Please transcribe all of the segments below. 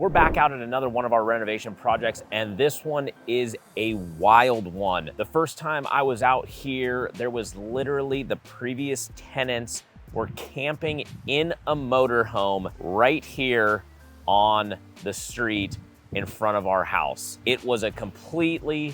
We're back out at another one of our renovation projects, and this one is a wild one. The first time I was out here, there was literally the previous tenants were camping in a motorhome right here on the street in front of our house. It was a completely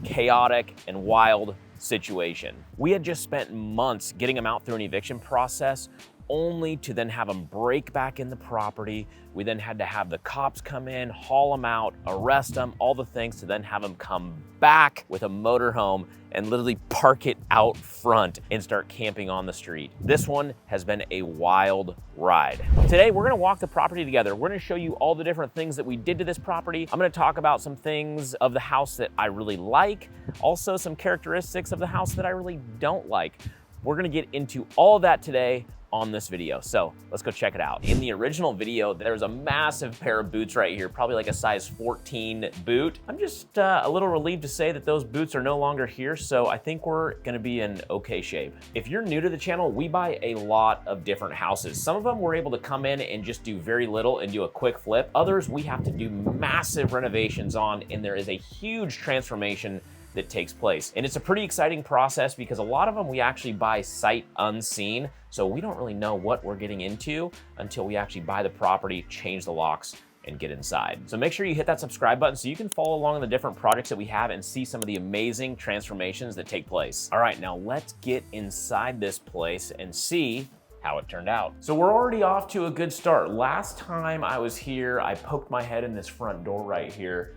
chaotic and wild situation. We had just spent months getting them out through an eviction process, only to then have them break back in the property. We then had to have the cops come in, haul them out, arrest them, all the things, to then have them come back with a motorhome and literally park it out front and start camping on the street. This one has been a wild ride. Today, we're gonna walk the property together. We're gonna show you all the different things that we did to this property. I'm gonna talk about some things of the house that I really like, also some characteristics of the house that I really don't like. We're gonna get into all of that today on this video. So let's go check it out. In the original video, there's a massive pair of boots right here, probably like a size 14 boot. I'm just a little relieved to say that those boots are no longer here, so I think we're gonna be in okay shape. If you're new to the channel, we buy a lot of different houses. Some of them we're able to come in and just do very little and do a quick flip. Others we have to do massive renovations on, and there is a huge transformation that takes place. And it's a pretty exciting process because a lot of them we actually buy sight unseen, so we don't really know what we're getting into until we actually buy the property, change the locks, and get inside. So make sure you hit that subscribe button so you can follow along in the different projects that we have and see some of the amazing transformations that take place. All right, now let's get inside this place and see how it turned out. So we're already off to a good start. Last time I was here, I poked my head in this front door right here,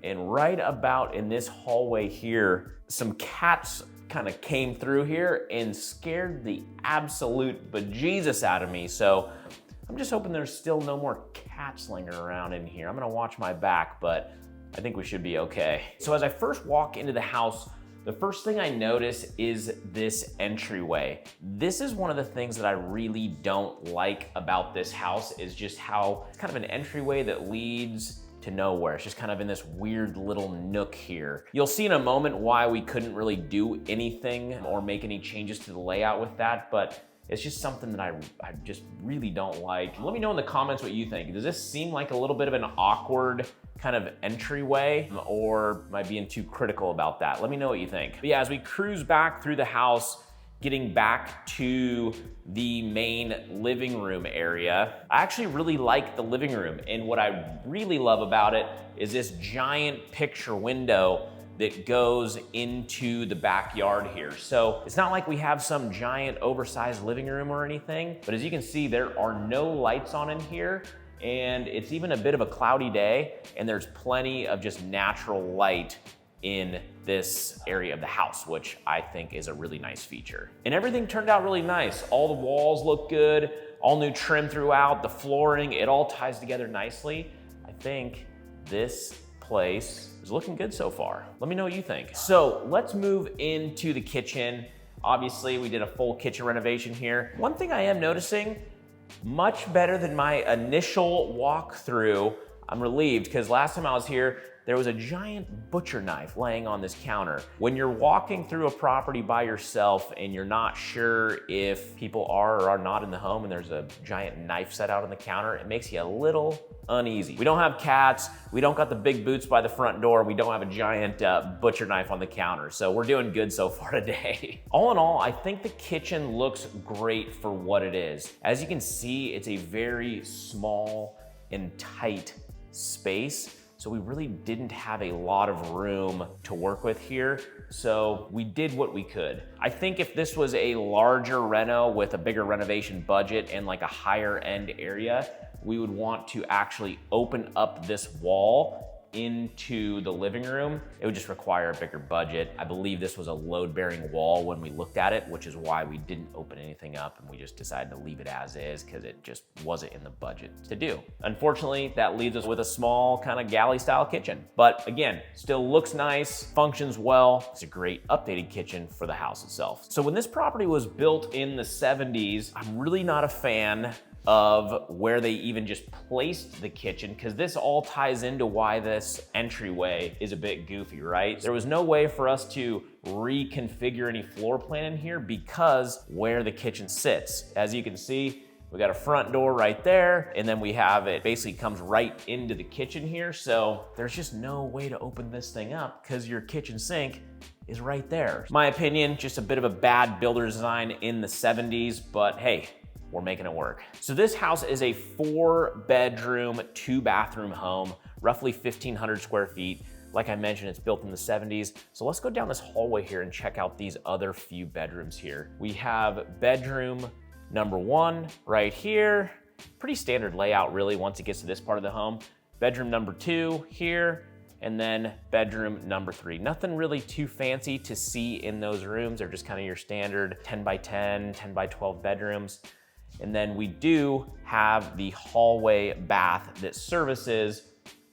and right about in this hallway here, some cats kind of came through here and scared the absolute bejesus out of me. So I'm just hoping there's still no more cats lingering around in here. I'm gonna watch my back, but I think we should be okay. So as I first walk into the house, the first thing I notice is this entryway. This is one of the things that I really don't like about this house, is just how it's kind of an entryway that leads to nowhere. It's just kind of in this weird little nook here. You'll see in a moment why we couldn't really do anything or make any changes to the layout with that, but it's just something that I just really don't like. Let me know in the comments what you think. Does this seem like a little bit of an awkward kind of entryway, or am I being too critical about that? Let me know what you think. But yeah, as we cruise back through the house, getting back to the main living room area, I actually really like the living room. And what I really love about it is this giant picture window that goes into the backyard here. So it's not like we have some giant oversized living room or anything, but as you can see, there are no lights on in here, and it's even a bit of a cloudy day, and there's plenty of just natural light in this area of the house, which I think is a really nice feature. And everything turned out really nice. All the walls look good, all new trim throughout, the flooring, it all ties together nicely. I think this place is looking good so far. Let me know what you think. So let's move into the kitchen. Obviously, we did a full kitchen renovation here. One thing I am noticing, much better than my initial walkthrough. I'm relieved because last time I was here, there was a giant butcher knife laying on this counter. When you're walking through a property by yourself and you're not sure if people are or are not in the home and there's a giant knife set out on the counter, it makes you a little uneasy. We don't have cats, we don't got the big boots by the front door, we don't have a giant butcher knife on the counter, so we're doing good so far today. All in all, I think the kitchen looks great for what it is. As you can see, it's a very small and tight space. So we really didn't have a lot of room to work with here. So we did what we could. I think if this was a larger reno with a bigger renovation budget and like a higher end area, we would want to actually open up this wall into the living room. It would just require a bigger budget. I believe this was a load-bearing wall when we looked at it, which is why we didn't open anything up and we just decided to leave it as is because it just wasn't in the budget to do. Unfortunately, that leaves us with a small kind of galley style kitchen. But again, still looks nice, functions well. It's a great updated kitchen for the house itself. So when this property was built in the 70s, I'm really not a fan of where they even just placed the kitchen, because this all ties into why this entryway is a bit goofy, right? There was no way for us to reconfigure any floor plan in here because where the kitchen sits. As you can see, We got a front door right there, and then we have it basically comes right into the kitchen here. So there's just no way to open this thing up because your kitchen sink is right there. My opinion, just a bit of a bad builder design in the 70s, but hey, we're making it work. So this house is a 4-bedroom, 2-bathroom home, roughly 1,500 square feet. Like I mentioned, it's built in the 70s. So let's go down this hallway here and check out these other few bedrooms here. We have bedroom number 1 right here. Pretty standard layout really once it gets to this part of the home. Bedroom number 2 here, and then bedroom number 3. Nothing really too fancy to see in those rooms. They're just kind of your standard 10 by 10, 10 by 12 bedrooms. And then we do have the hallway bath that services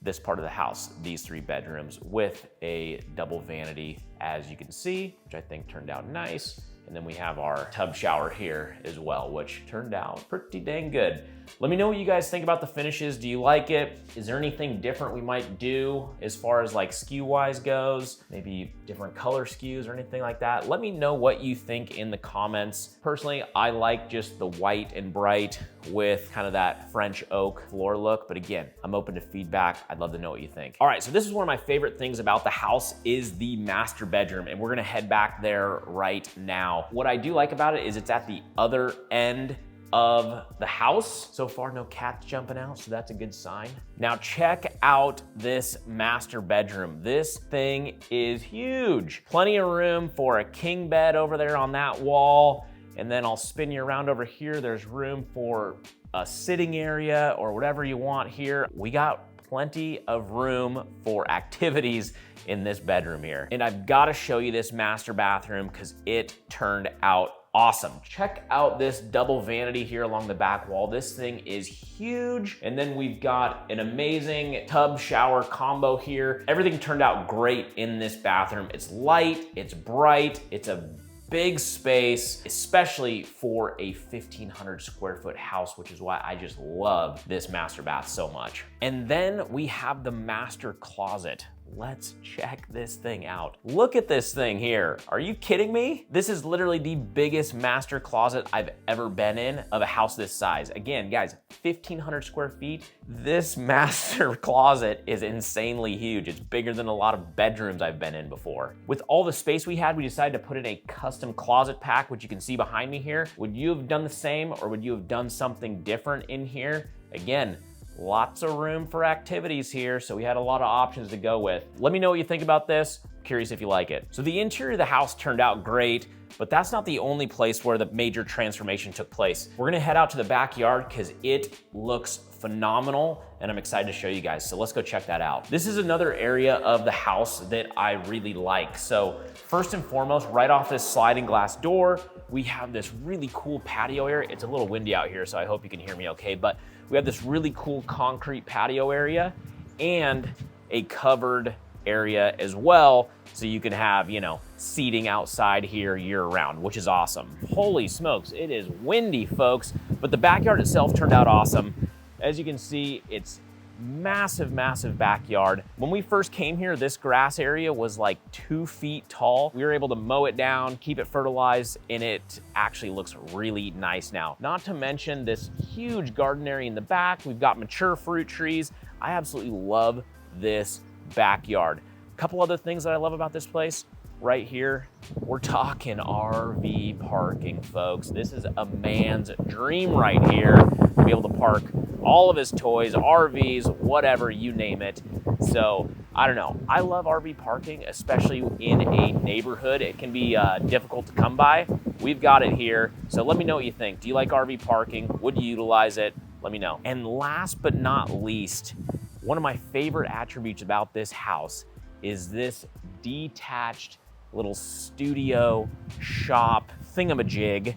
this part of the house, these 3 bedrooms with a double vanity, as you can see, which I think turned out nice. And then we have our tub shower here as well, which turned out pretty dang good. Let me know what you guys think about the finishes. Do you like it? Is there anything different we might do as far as like SKU wise goes? Maybe different color SKUs or anything like that? Let me know what you think in the comments. Personally, I like just the white and bright with kind of that French oak floor look. But again, I'm open to feedback. I'd love to know what you think. All right, so this is one of my favorite things about the house is the master bedroom, and we're gonna head back there right now. What I do like about it is it's at the other end of the house. So far, no cats jumping out, so that's a good sign. Now check out this master bedroom. This thing is huge. Plenty of room for a king bed over there on that wall. And then I'll spin you around over here. There's room for a sitting area or whatever you want here. We got plenty of room for activities in this bedroom here. And I've got to show you this master bathroom because it turned out awesome. Check out this double vanity here along the back wall. This thing is huge. And then we've got an amazing tub shower combo here. Everything turned out great in this bathroom. It's light, it's bright, it's a big space, especially for a 1,500 square foot house, which is why I just love this master bath so much. And then we have the master closet. Let's check this thing out. Look at this thing here. Are you kidding me? This is literally the biggest master closet I've ever been in of a house this size. Again, guys, 1,500 square feet. This master closet is insanely huge. It's bigger than a lot of bedrooms I've been in before. With all the space we had, we decided to put in a custom closet pack, which you can see behind me here. Would you have done the same, or would you have done something different in here? Again, lots of room for activities here, so we had a lot of options to go with. Let me know what you think about this. Curious if you like it. So the interior of the house turned out great, but that's not the only place where the major transformation took place. We're gonna head out to the backyard because it looks phenomenal, and I'm excited to show you guys. So let's go check that out. This is another area of the house that I really like. So first and foremost, right off this sliding glass door, we have this really cool patio area. It's a little windy out here, so I hope you can hear me okay, but we have this really cool concrete patio area and a covered area as well, so you can have, you know, seating outside here year round, which is awesome. Holy smokes, it is windy, folks, but the backyard itself turned out awesome. As you can see, it's massive, massive backyard. When we first came here, this grass area was like 2 feet tall. We were able to mow it down, keep it fertilized, and it actually looks really nice now. Not to mention this huge garden area in the back. We've got mature fruit trees. I absolutely love this backyard. A couple other things that I love about this place. Right here, we're talking RV parking, folks. This is a man's dream right here, to be able to park all of his toys, RVs, whatever, you name it. So I don't know, I love RV parking, especially in a neighborhood. It can be difficult to come by. We've got it here. So let me know what you think. Do you like RV parking? Would you utilize it? Let me know. And last but not least, one of my favorite attributes about this house is this detached little studio shop thingamajig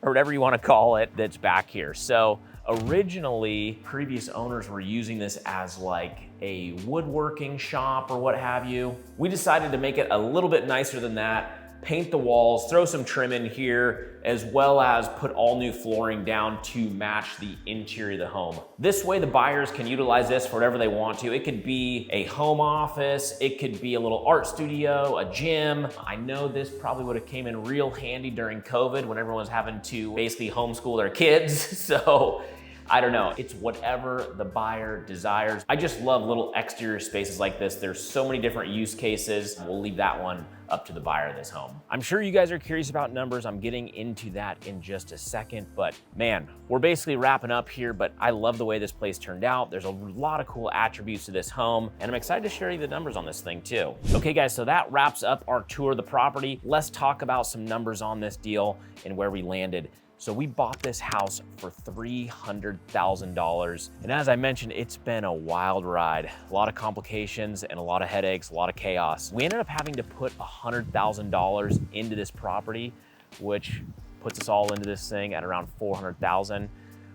or whatever you want to call it that's back here. So originally, previous owners were using this as like a woodworking shop or what have you. We decided to make it a little bit nicer than that. paint the walls, throw some trim in here, as well as put all new flooring down to match the interior of the home. This way the buyers can utilize this for whatever they want to. It could be a home office, it could be a little art studio, a gym. I know this probably would have came in real handy during COVID when everyone was having to basically homeschool their kids. So I don't know, it's whatever the buyer desires. I just love little exterior spaces like this. There's so many different use cases. We'll leave that one up to the buyer of this home. I'm sure you guys are curious about numbers. I'm getting into that in just a second, but man, we're basically wrapping up here, but I love the way this place turned out. There's a lot of cool attributes to this home, and I'm excited to share you the numbers on this thing too. Okay guys, so that wraps up our tour of the property. Let's talk about some numbers on this deal and where we landed. So we bought this house for $300,000. And as I mentioned, it's been a wild ride. A lot of complications and a lot of headaches, a lot of chaos. We ended up having to put $100,000 into this property, which puts us all into this thing at around $400,000.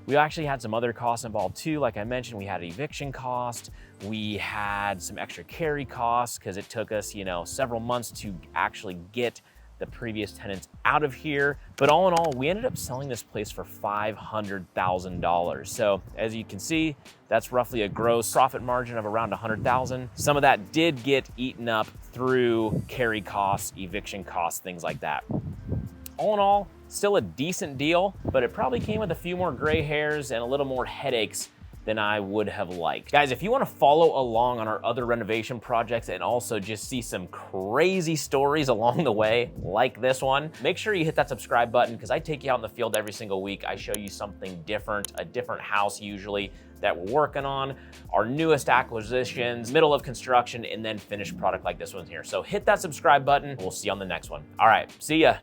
We actually had some other costs involved too. Like I mentioned, we had an eviction cost. We had some extra carry costs because it took us, several months to actually get the previous tenants out of here. But all in all, we ended up selling this place for $500,000. So as you can see, that's roughly a gross profit margin of around $100,000. Some of that did get eaten up through carry costs, eviction costs, things like that. All in all, still a decent deal, but it probably came with a few more gray hairs and a little more headaches than I would have liked. Guys, if you wanna follow along on our other renovation projects and also just see some crazy stories along the way, like this one, make sure you hit that subscribe button because I take you out in the field every single week. I show you something different, a different house usually that we're working on, our newest acquisitions, middle of construction, and then finished product like this one here. So hit that subscribe button. We'll see you on the next one. All right, see ya.